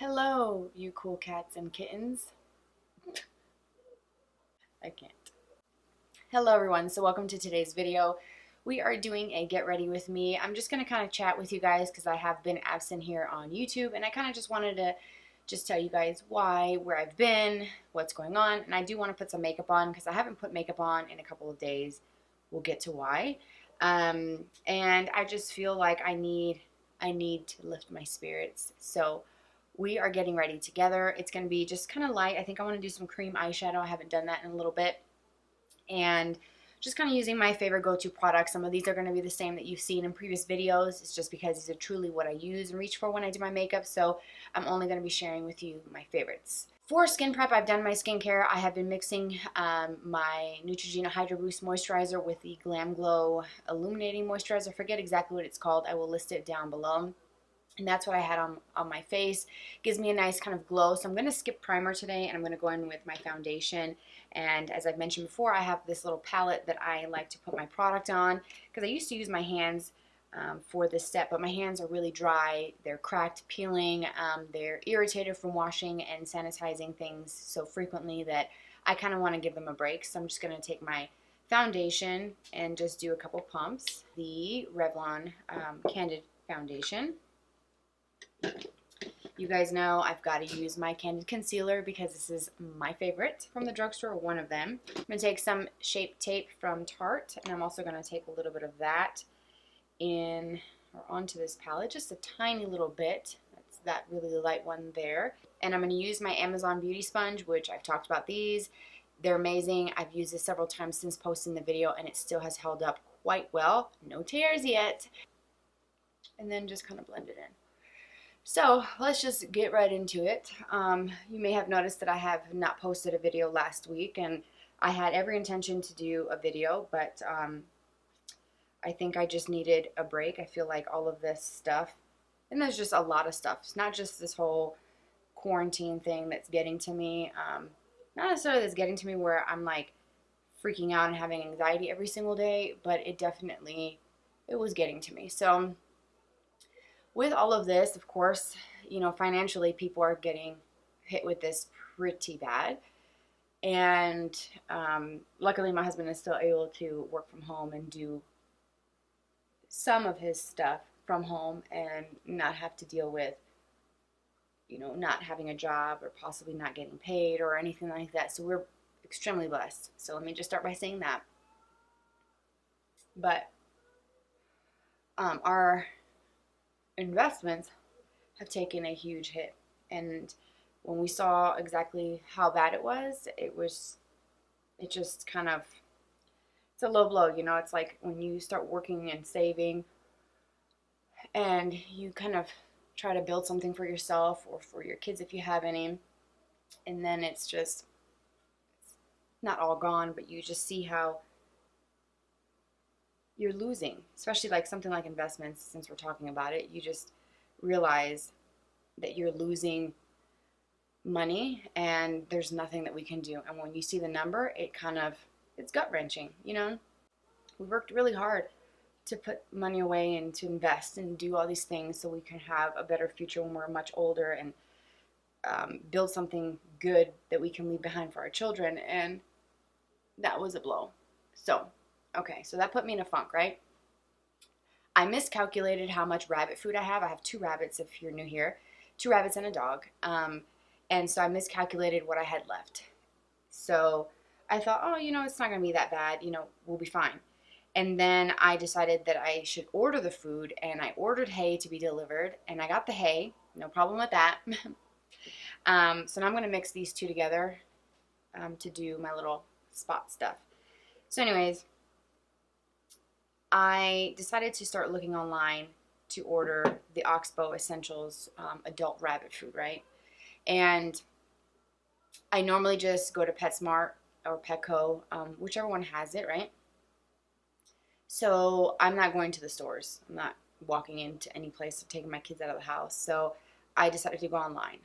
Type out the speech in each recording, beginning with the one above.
Hello, you cool cats and kittens. I can't. Hello, everyone. So, welcome to today's video. We are doing a get ready with me. I'm just going to kind of chat with you guys because I have been absent here on YouTube, and I kind of just wanted to tell you guys why, where I've been, what's going on, and I do want to put some makeup on because I haven't put makeup on in a couple of days. We'll get to why. And I just feel like I need to lift my spirits. So we are getting ready together. It's going to be just kind of light. I think I want to do some cream eyeshadow. I haven't done that in a little bit. And just kind of using my favorite go-to products. Some of these are going to be the same that you've seen in previous videos. It's just because these are truly what I use and reach for when I do my makeup. So I'm only going to be sharing with you my favorites. For skin prep, I've done my skincare. I have been mixing my Neutrogena Hydro Boost Moisturizer with the Glam Glow Illuminating Moisturizer. I forget exactly what it's called. I will list it down below. And that's what I had on my face. Gives me a nice kind of glow. So I'm going to skip primer today, and I'm going to go in with my foundation. And as I've mentioned before, I have this little palette that I like to put my product on, because I used to use my hands for this step, but my hands are really dry. They're cracked, peeling. They're irritated from washing and sanitizing things so frequently that I kind of want to give them a break. So I'm just going to take my foundation and just do a couple pumps. The Revlon Candid foundation. You guys know I've got to use my Candid concealer because this is my favorite from the drugstore, one of them. I'm going to take some Shape Tape from Tarte, and I'm also going to take a little bit of that in or onto this palette, just a tiny little bit. That's that really light one there. And I'm going to use my Amazon Beauty Sponge, which I've talked about these. They're amazing. I've used this several times since posting the video, and it still has held up quite well. No tears yet. And then just kind of blend it in. So let's just get right into it. You may have noticed that I have not posted a video last week, and I had every intention to do a video, but I think I just needed a break. I feel like all of this stuff, and there's just a lot of stuff. It's not just this whole quarantine thing that's getting to me. Not necessarily that's getting to me where I'm like freaking out and having anxiety every single day, but it was getting to me. So with all of this, of course, you know, financially, people are getting hit with this pretty bad. And luckily, my husband is still able to work from home and do some of his stuff from home and not have to deal with, you know, not having a job or possibly not getting paid or anything like that. So we're extremely blessed. So let me just start by saying that. But our investments have taken a huge hit, and when we saw exactly how bad it was, it just kind of, it's a low blow, you know. It's like when you start working and saving and you kind of try to build something for yourself or for your kids if you have any, and then it's not all gone, but you just see how you're losing, especially like something like investments. Since we're talking about it, you just realize that you're losing money and there's nothing that we can do. And when you see the number, it's gut-wrenching, you know. We worked really hard to put money away and to invest and do all these things so we can have a better future when we're much older and build something good that we can leave behind for our children, and that was a blow. So okay, so that put me in a funk, right? I miscalculated how much rabbit food I have. I have 2 rabbits, if you're new here. 2 rabbits and a dog. And so I miscalculated what I had left. So I thought, oh, you know, it's not going to be that bad. You know, we'll be fine. And then I decided that I should order the food, and I ordered hay to be delivered, and I got the hay. No problem with that. So now I'm going to mix these 2 together to do my little spot stuff. So anyways, I decided to start looking online to order the Oxbow Essentials adult rabbit food, right? And I normally just go to PetSmart or Petco, whichever one has it, right? So I'm not going to the stores. I'm not walking into any place or taking my kids out of the house. So I decided to go online.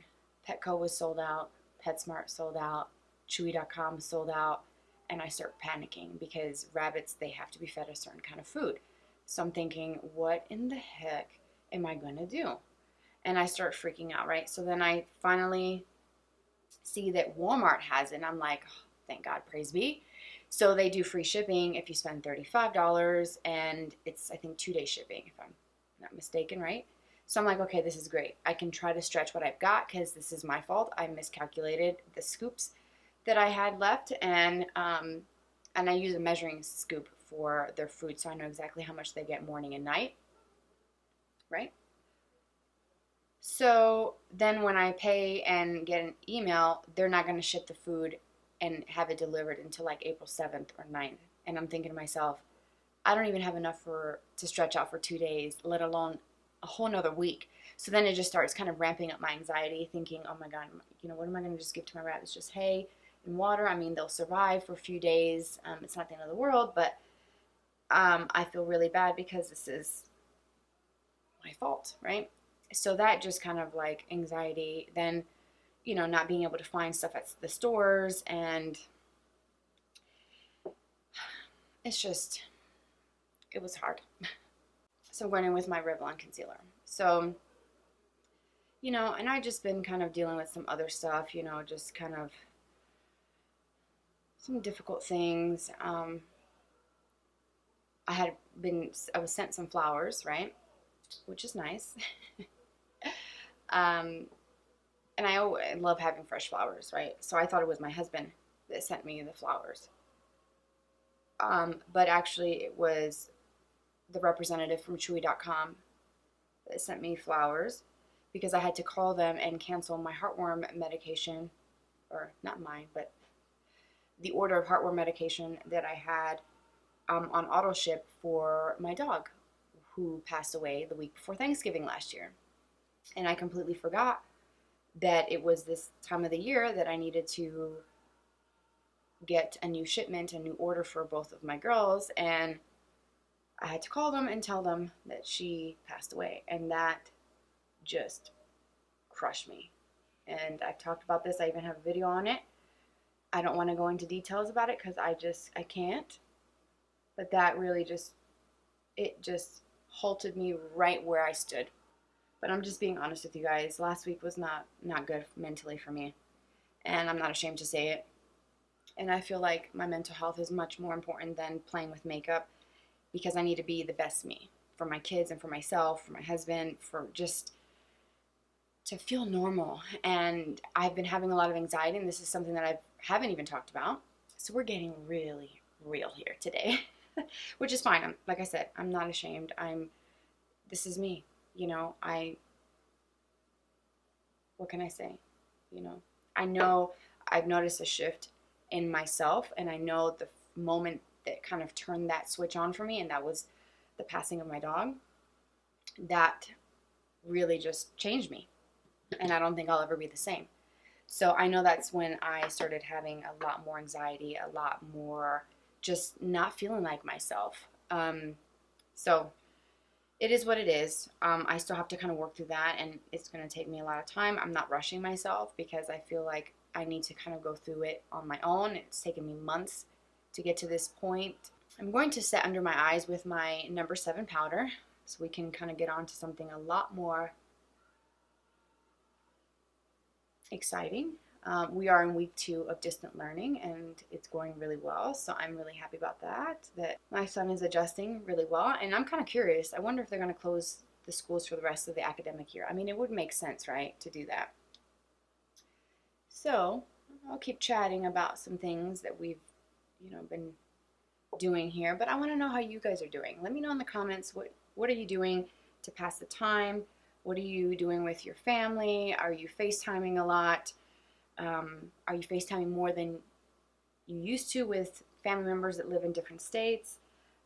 Petco was sold out. PetSmart sold out. Chewy.com sold out. And I start panicking because rabbits, they have to be fed a certain kind of food. So I'm thinking, what in the heck am I going to do? and I start freaking out, right? So then I finally see that Walmart has it, and I'm like, oh, thank God, praise be. So they do free shipping if you spend $35, and it's, I think, 2-day shipping, if I'm not mistaken, right? So I'm like, okay, this is great. I can try to stretch what I've got, because this is my fault. I miscalculated the scoops that I had left, and I use a measuring scoop for their food, so I know exactly how much they get morning and night, right? So then when I pay and get an email, they're not going to ship the food and have it delivered until like April 7th or 9th. And I'm thinking to myself, I don't even have enough to stretch out for 2 days, let alone a whole nother week. So then it just starts kind of ramping up my anxiety, thinking, oh my God, what am I going to just give to my rabbits? Just hay and water. I mean, they'll survive for a few days. It's not the end of the world, but I feel really bad because this is my fault, right? So that just kind of like anxiety. Then, not being able to find stuff at the stores, and it's just, it was hard. So I'm going in with my Revlon concealer. So, and I've just been kind of dealing with some other stuff, just kind of some difficult things. I was sent some flowers, right? Which is nice. And I love having fresh flowers, right? So I thought it was my husband that sent me the flowers. But actually it was the representative from Chewy.com that sent me flowers, because I had to call them and cancel my heartworm medication, or not mine, but the order of heartworm medication that I had on auto ship for my dog, who passed away the week before Thanksgiving last year. And I completely forgot that it was this time of the year that I needed to get a new shipment, a new order for both of my girls, and I had to call them and tell them that she passed away, and that just crushed me. And I've talked about this. I even have a video on it. I don't want to go into details about it because I can't. But that really just halted me right where I stood. But I'm just being honest with you guys. Last week was not good mentally for me. And I'm not ashamed to say it. And I feel like my mental health is much more important than playing with makeup, because I need to be the best me for my kids and for myself, for my husband, for just to feel normal. And I've been having a lot of anxiety, and this is something that I haven't even talked about. So we're getting really real here today, which is fine. Like I said, I'm not ashamed. This is me. What can I say? I know I've noticed a shift in myself, and I know the moment that kind of turned that switch on for me, and that was the passing of my dog. That really just changed me, and I don't think I'll ever be the same. So I know that's when I started having a lot more anxiety, a lot more just not feeling like myself. So it is what it is. I still have to kind of work through that, and it's going to take me a lot of time. I'm not rushing myself because I feel like I need to kind of go through it on my own. It's taken me months to get to this point. I'm going to set under my eyes with my number 7 powder, so we can kind of get on to something a lot more exciting. We are in week 2 of distant learning, and it's going really well, so I'm really happy about that my son is adjusting really well. And I'm kind of curious. I wonder if they're going to close the schools for the rest of the academic year. I mean, it would make sense, right, to do that. So I'll keep chatting about some things that we've been doing here, but I want to know how you guys are doing. Let me know in the comments, what are you doing to pass the time? What are you doing with your family? Are you FaceTiming a lot? Are you FaceTiming more than you used to with family members that live in different states?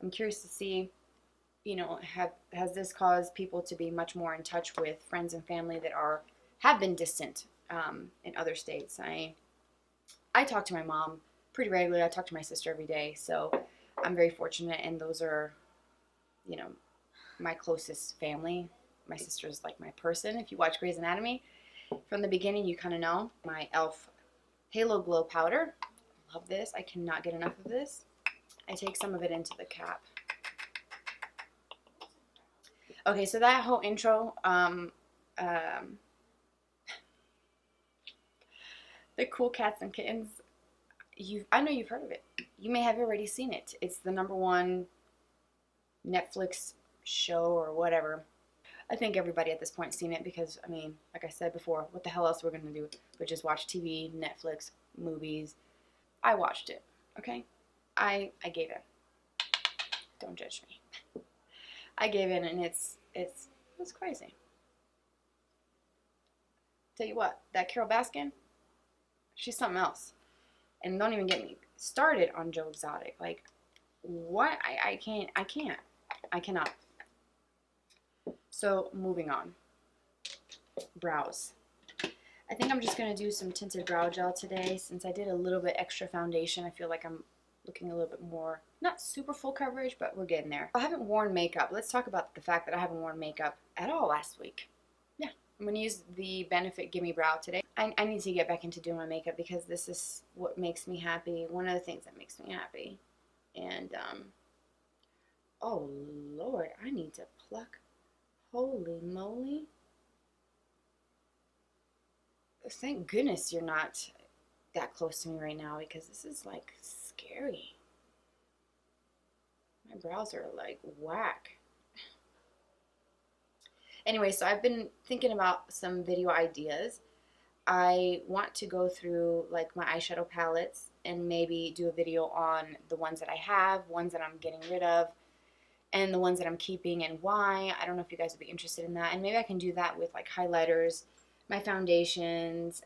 I'm curious to see, has this caused people to be much more in touch with friends and family that have been distant in other states? I talk to my mom pretty regularly. I talk to my sister every day, so I'm very fortunate, and those are, my closest family. My sister's like my person. If you watch Grey's Anatomy, from the beginning, you kind of know. My E.L.F. Halo Glow Powder. Love this. I cannot get enough of this. I take some of it into the cap. Okay, so that whole intro The Cool Cats and Kittens. I know you've heard of it. You may have already seen it. It's the #1 Netflix show or whatever. I think everybody at this point has seen it because, I mean, like I said before, what the hell else we're going to do but just watch TV, Netflix, movies. I watched it, okay? I gave in. Don't judge me. I gave in, and it's crazy. Tell you what, that Carol Baskin, she's something else. And don't even get me started on Joe Exotic. Like, what? I cannot. So, moving on. Brows. I think I'm just going to do some tinted brow gel today. Since I did a little bit extra foundation, I feel like I'm looking a little bit more, not super full coverage, but we're getting there. I haven't worn makeup. Let's talk about the fact that I haven't worn makeup at all last week. Yeah, I'm going to use the Benefit Gimme Brow today. I need to get back into doing my makeup because this is what makes me happy. One of the things that makes me happy. And, oh Lord, I need to pluck. Holy moly. Thank goodness you're not that close to me right now because this is like scary. My brows are like whack. Anyway, so I've been thinking about some video ideas. I want to go through like my eyeshadow palettes and maybe do a video on the ones that I have, ones that I'm getting rid of, and the ones that I'm keeping and why. I don't know if you guys would be interested in that. And maybe I can do that with like highlighters, my foundations.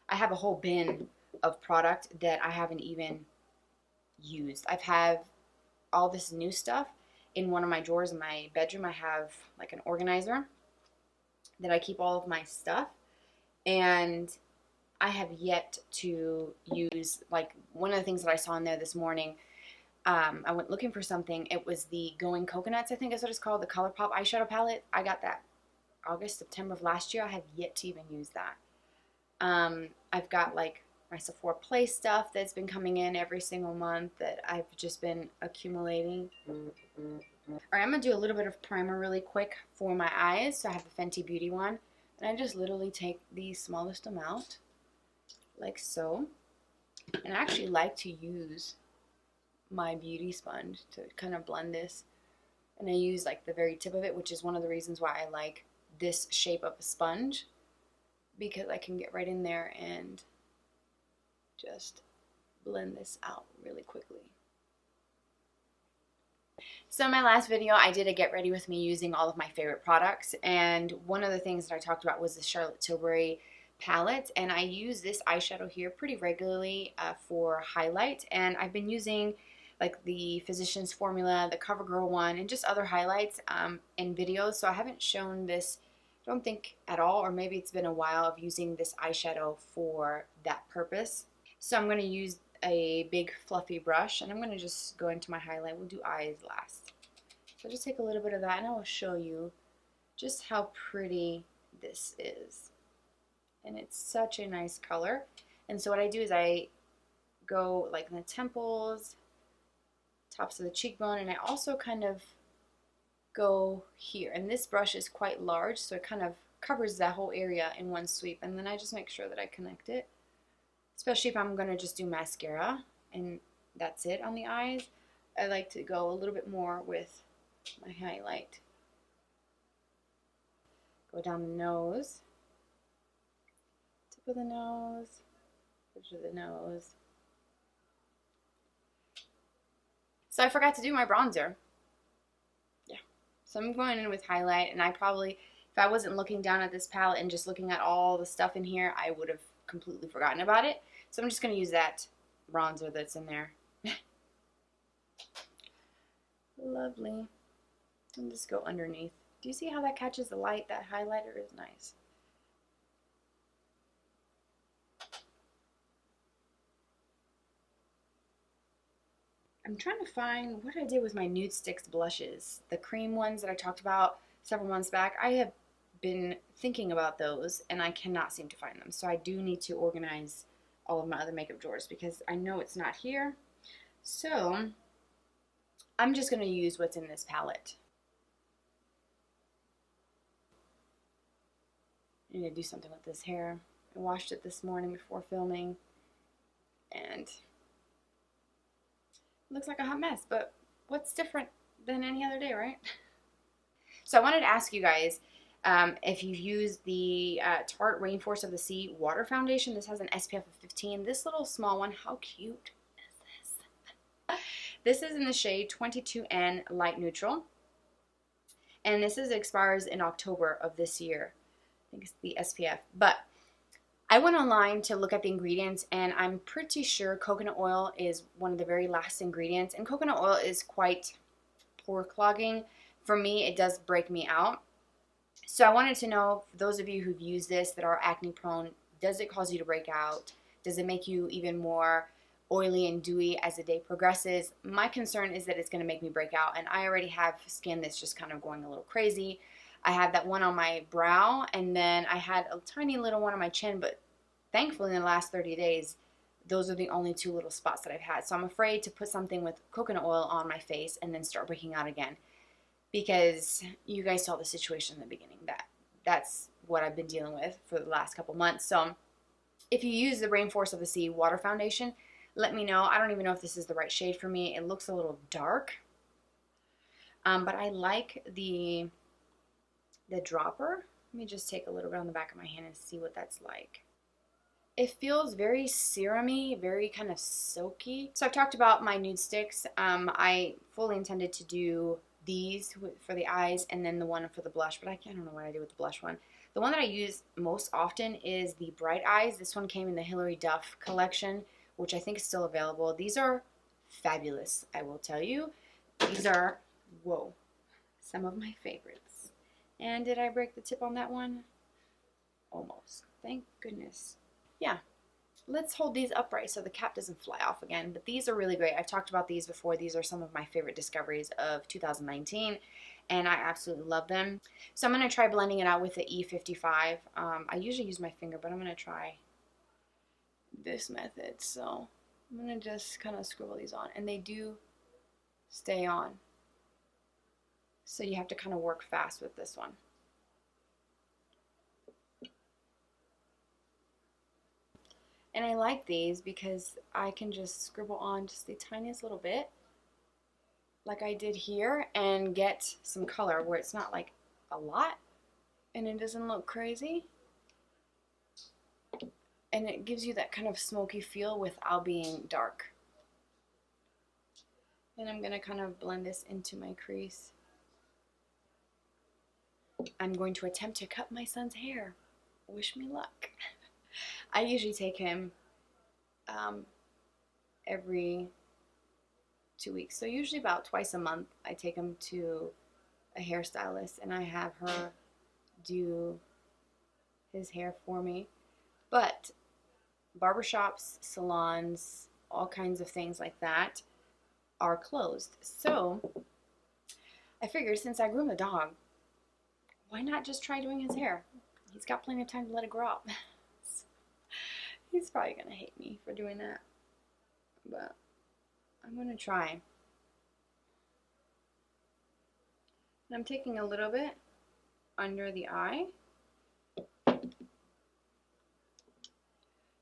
I have a whole bin of product that I haven't even used. I've had all this new stuff in one of my drawers in my bedroom. I have like an organizer that I keep all of my stuff, and I have yet to use, like, one of the things that I saw in there this morning, I went looking for something. It was the Going Coconuts, I think is what it's called, the ColourPop eyeshadow palette. I got that August, September of last year. I have yet to even use that. I've got like my Sephora Play stuff that's been coming in every single month that I've just been accumulating. Alright, I'm going to do a little bit of primer really quick for my eyes. So I have the Fenty Beauty one. And I just literally take the smallest amount, like so. And I actually like to use my beauty sponge to kind of blend this. And I use like the very tip of it, which is one of the reasons why I like this shape of a sponge. Because I can get right in there and just blend this out really quickly. So in my last video, I did a get ready with me using all of my favorite products, and one of the things that I talked about was the Charlotte Tilbury palette, and I use this eyeshadow here pretty regularly for highlight, and I've been using like the Physicians Formula, the CoverGirl one, and just other highlights in videos, so I haven't shown this, I don't think at all, or maybe it's been a while of using this eyeshadow for that purpose. So I'm going to use a big fluffy brush, and I'm going to just go into my highlight. We'll do eyes last. So just take a little bit of that, and I will show you just how pretty this is. And it's such a nice color. And so what I do is I go like in the temples, tops of the cheekbone, and I also kind of go here. And this brush is quite large, so it kind of covers that whole area in one sweep. And then I just make sure that I connect it. Especially if I'm going to just do mascara and that's it on the eyes. I like to go a little bit more with my highlight. Go down the nose. Tip of the nose. Bridge of the nose. So I forgot to do my bronzer. Yeah. So I'm going in with highlight, and I probably, if I wasn't looking down at this palette and just looking at all the stuff in here, I would have completely forgotten about it. So I'm just going to use that bronzer that's in there. Lovely. And just go underneath. Do you see how that catches the light? That highlighter is nice. I'm trying to find what I did with my Nudestix blushes. The cream ones that I talked about several months back. I have been thinking about those, and I cannot seem to find them. So I do need to organize all of my other makeup drawers because I know it's not here. So I'm just going to use what's in this palette. I need to do something with this hair. I washed it this morning before filming, and it looks like a hot mess, but what's different than any other day, right? So I wanted to ask you guys if you've used the Tarte Rainforest of the Sea Water Foundation. This has an SPF of 15. This little small one, how cute is this? This is in the shade 22N Light Neutral. And this expires in October of this year. I think it's the SPF. But I went online to look at the ingredients, and I'm pretty sure coconut oil is one of the very last ingredients. And coconut oil is quite pore clogging. For me, it does break me out. So I wanted to know, for those of you who've used this that are acne prone, does it cause you to break out? Does it make you even more oily and dewy as the day progresses? My concern is that it's going to make me break out, and I already have skin that's just kind of going a little crazy. I have that one on my brow, and then I had a tiny little one on my chin, but thankfully in the last 30 days, those are the only two little spots that I've had. So I'm afraid to put something with coconut oil on my face and then start breaking out again, because you guys saw the situation in the beginning. That's what I've been dealing with for the last couple months. So if you use the Rainforest of the Sea Water Foundation, let me know. I don't even know if this is the right shade for me. It looks a little dark, but I like the dropper. Let me just take a little bit on the back of my hand and see what that's like. It feels very serumy, very kind of silky. So I've talked about my Nudestix. I fully intended to do these for the eyes and then the one for the blush, but I don't know what I did with the blush one. The one that I use most often is the Bright Eyes. This one came in the Hilary Duff collection, which I think is still available. These are fabulous, I will tell you. These are, whoa, some of my favorites. And did I break the tip on that one? Almost. Thank goodness. Yeah. Let's hold these upright so the cap doesn't fly off again. But these are really great. I've talked about these before. These are some of my favorite discoveries of 2019, and I absolutely love them. So I'm going to try blending it out with the E55. I usually use my finger, but I'm going to try this method. So I'm going to just kind of scribble these on, and they do stay on. So you have to kind of work fast with this one. And I like these because I can just scribble on just the tiniest little bit, like I did here, and get some color where it's not like a lot and it doesn't look crazy. And it gives you that kind of smoky feel without being dark. And I'm going to kind of blend this into my crease. I'm going to attempt to cut my son's hair. Wish me luck. I usually take him every 2 weeks. So usually about twice a month I take him to a hairstylist and I have her do his hair for me. But barbershops, salons, all kinds of things like that are closed. So I figured since I groom the dog, why not just try doing his hair? He's got plenty of time to let it grow out. He's probably going to hate me for doing that, but I'm going to try. And I'm taking a little bit under the eye. That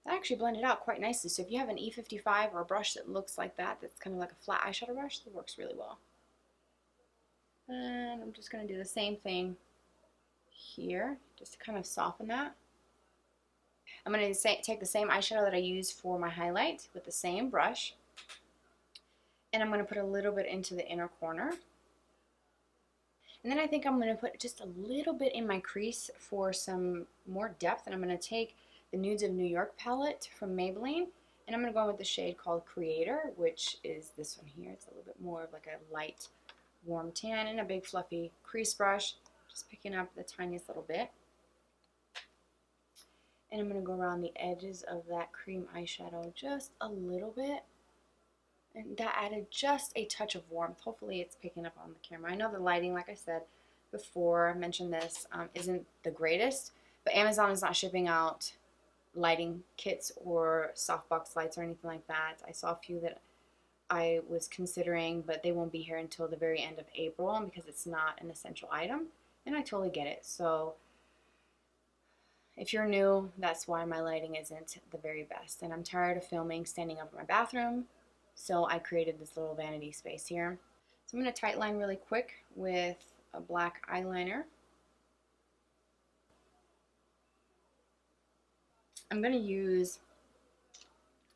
actually blended out quite nicely. So if you have an E55 or a brush that looks like that, that's kind of like a flat eyeshadow brush, that works really well. And I'm just going to do the same thing here, just to kind of soften that. I'm going to take the same eyeshadow that I used for my highlight with the same brush, and I'm going to put a little bit into the inner corner. And then I think I'm going to put just a little bit in my crease for some more depth, and I'm going to take the Nudes of New York palette from Maybelline, and I'm going to go with the shade called Creator, which is this one here. It's a little bit more of like a light, warm tan, and a big fluffy crease brush, just picking up the tiniest little bit. And I'm going to go around the edges of that cream eyeshadow just a little bit. And that added just a touch of warmth. Hopefully it's picking up on the camera. I know the lighting, like I said before, I mentioned this, isn't the greatest. But Amazon is not shipping out lighting kits or softbox lights or anything like that. I saw a few that I was considering, but they won't be here until the very end of April because it's not an essential item. And I totally get it. So If you're new, that's why my lighting isn't the very best. And I'm tired of filming standing up in my bathroom, so I created this little vanity space here. So I'm going to tight line really quick with a black eyeliner. I'm going to use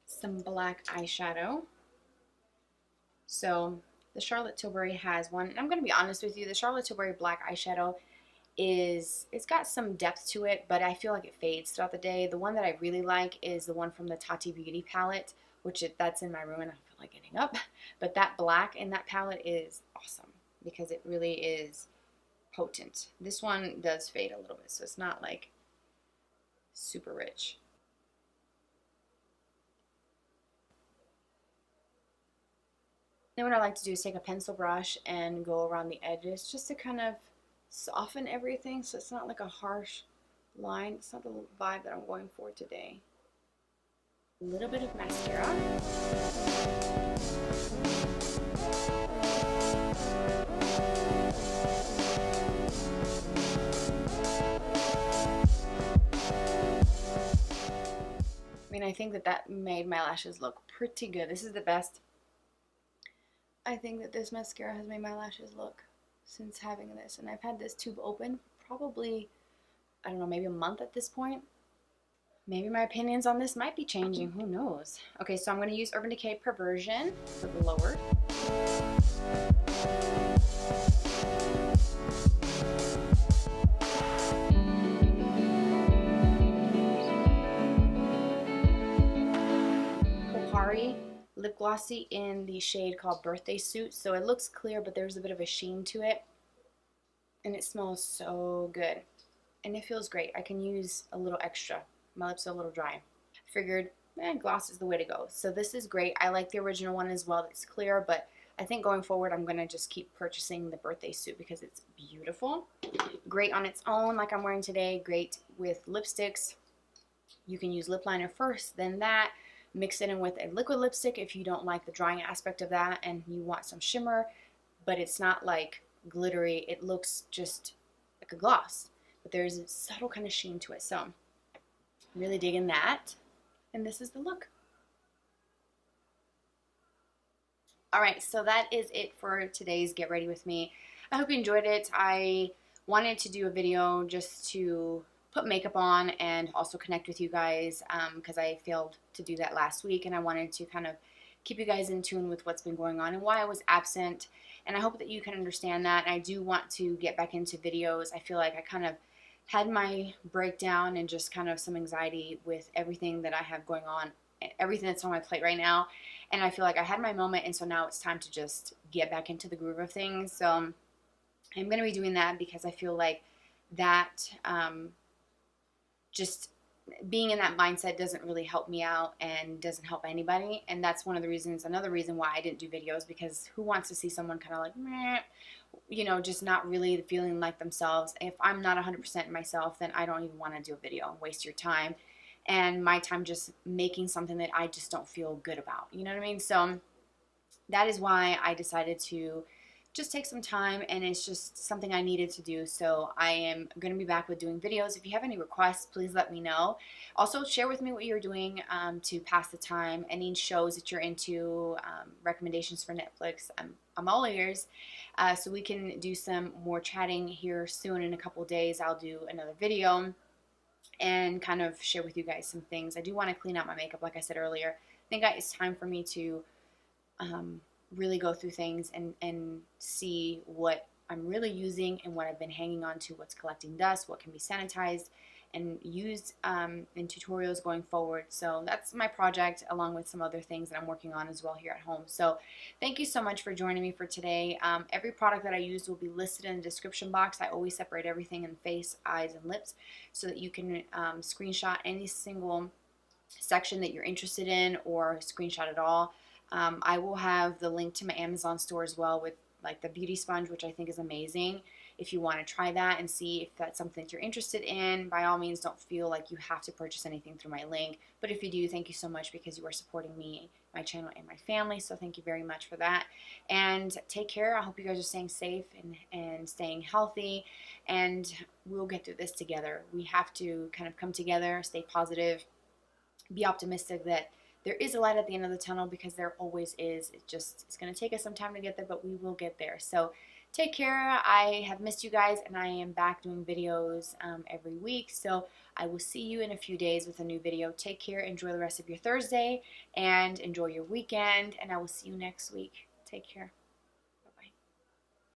some black eyeshadow. So the Charlotte Tilbury has one. I'm going to be honest with you, the Charlotte Tilbury black eyeshadow it's got some depth to it, but I feel like it fades throughout the day. The one that I really like is the one from the Tarte Beauty palette, that's in my room and I feel like getting up. But that black in that palette is awesome because it really is potent. This one does fade a little bit, so it's not like super rich. Then what I like to do is take a pencil brush and go around the edges just to kind of soften everything so it's not like a harsh line. It's not the vibe that I'm going for today. A little bit of mascara. I mean, I think that made my lashes look pretty good. This is the best. I think that this mascara has made my lashes look since having this, and I've had this tube open probably, I don't know, maybe a month at this point. Maybe my opinions on this might be changing, who knows. Okay, so I'm going to use Urban Decay Perversion for the lower. Kopari lip glossy in the shade called Birthday Suit. So it looks clear, but there's a bit of a sheen to it. And it smells so good. And it feels great. I can use a little extra. My lips are a little dry. Figured, gloss is the way to go. So this is great. I like the original one as well. It's clear, but I think going forward, I'm going to just keep purchasing the Birthday Suit because it's beautiful. Great on its own, like I'm wearing today. Great with lipsticks. You can use lip liner first, then that. Mix it in with a liquid lipstick if you don't like the drying aspect of that and you want some shimmer, but it's not like glittery. It looks just like a gloss, but there's a subtle kind of sheen to it. So I'm really digging that, and this is the look. Alright, so that is it for today's Get Ready With Me. I hope you enjoyed it. I wanted to do a video just to put makeup on and also connect with you guys because I failed to do that last week, and I wanted to kind of keep you guys in tune with what's been going on and why I was absent, and I hope that you can understand that. And I do want to get back into videos. I feel like I kind of had my breakdown and just kind of some anxiety with everything that I have going on, everything that's on my plate right now, and I feel like I had my moment, and so now it's time to just get back into the groove of things. So I'm going to be doing that because I feel like that just being in that mindset doesn't really help me out and doesn't help anybody. And that's one of the reasons, another reason why I didn't do videos, because who wants to see someone kind of like, meh, you know, just not really feeling like themselves. If I'm not 100% myself, then I don't even want to do a video and waste your time and my time just making something that I just don't feel good about. You know what I mean? So that is why I decided to just take some time, and it's just something I needed to do. So I am going to be back with doing videos. If you have any requests, please let me know. Also, share with me what you're doing to pass the time, any shows that you're into, recommendations for Netflix. I'm all ears. So we can do some more chatting here soon. In a couple days, I'll do another video and kind of share with you guys some things. I do want to clean out my makeup, like I said earlier. I think it's time for me to really go through things and see what I'm really using and what I've been hanging on to, what's collecting dust, what can be sanitized and used in tutorials going forward. So that's my project, along with some other things that I'm working on as well here at home. So thank you so much for joining me for today. Every product that I used will be listed in the description box. I always separate everything in face, eyes, and lips so that you can screenshot any single section that you're interested in, or screenshot it all. I will have the link to my Amazon store as well, with like the beauty sponge, which I think is amazing, if you want to try that and see if that's something that you're interested in. By all means, don't feel like you have to purchase anything through my link. But if you do, thank you so much because you are supporting me, my channel, and my family. So thank you very much for that. And take care. I hope you guys are staying safe and staying healthy. And we'll get through this together. We have to kind of come together, stay positive, be optimistic that there is a light at the end of the tunnel, because there always is. It's going to take us some time to get there, but we will get there. So take care. I have missed you guys, and I am back doing videos every week. So I will see you in a few days with a new video. Take care. Enjoy the rest of your Thursday, and enjoy your weekend, and I will see you next week. Take care.